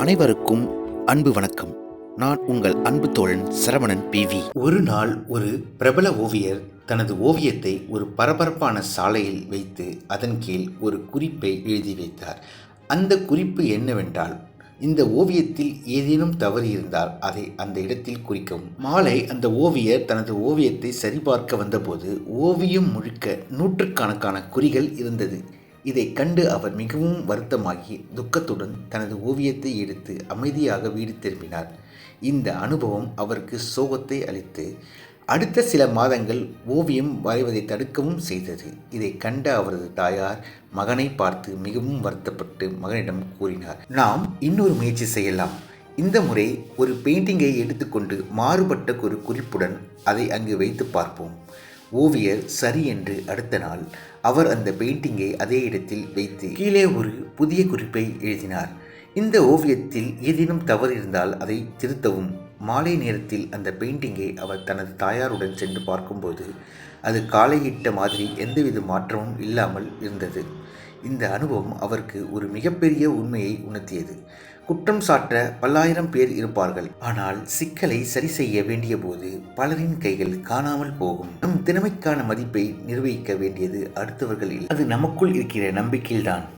அனைவருக்கும் அன்பு வணக்கம். நான் உங்கள் அன்பு தோழன் சரவணன் PV. ஒரு நாள் ஒரு பிரபல ஓவியர் தனது ஓவியத்தை ஒரு பரபரப்பான சாலையில் வைத்து அதன் கீழ் ஒரு குறிப்பை எழுதி வைத்தார். அந்த குறிப்பு என்னவென்றால், இந்த ஓவியத்தில் ஏதேனும் தவறு இருந்தால் அதை அந்த இடத்தில் குறிக்கவும். மாலை அந்த ஓவியர் தனது ஓவியத்தை சரிபார்க்க வந்தபோது ஓவியம் முழுக்க நூற்றுக்கணக்கான குறிகள் இருந்தது. இதை கண்டு அவர் மிகவும் வருத்தமாகி துக்கத்துடன் தனது ஓவியத்தை எடுத்து அமைதியாக வீடு திரும்பினார். இந்த அனுபவம் அவருக்கு சோகத்தை அளித்து அடுத்த சில மாதங்கள் ஓவியம் வரைவதை தடுக்கவும் செய்தது. இதை கண்ட அவரது தாயார் மகனை பார்த்து மிகவும் வருத்தப்பட்டு மகனிடம் கூறினார், நாம் இன்னொரு முயற்சி செய்யலாம். இந்த முறை ஒரு பெயிண்டிங்கை எடுத்துக்கொண்டு மாறுபட்ட ஒரு குறிப்புடன் அதை அங்கு வைத்து பார்ப்போம். ஓவியர் சரி என்று அடுத்த நாள் அவர் அந்த பெயிண்டிங்கை அதே இடத்தில் வைத்து கீழே ஒரு புதிய குறிப்பை எழுதினார். இந்த ஓவியத்தில் ஏதேனும் தவறு இருந்தால் அதை திருத்தவும். மாலை நேரத்தில் அந்த பெயிண்டிங்கை அவர் தனது தாயாருடன் சென்று பார்க்கும்போது அது காலையிட்ட மாதிரி எந்தவித மாற்றமும் இல்லாமல் இருந்தது. இந்த அனுபவம் அவருக்கு ஒரு மிகப்பெரிய உண்மையை உணர்த்தியது. குற்றம் சாட்ட பல்லாயிரம் பேர் இருப்பார்கள், ஆனால் சிக்கலை சரி செய்ய வேண்டிய போது பலரின் கைகள் காணாமல் போகும். நம் திறமைக்கான மதிப்பை நிர்வகிக்க வேண்டியது அடுத்தவர்கள் இல்லை, அது நமக்குள் இருக்கிற நம்பிக்கையில்தான்.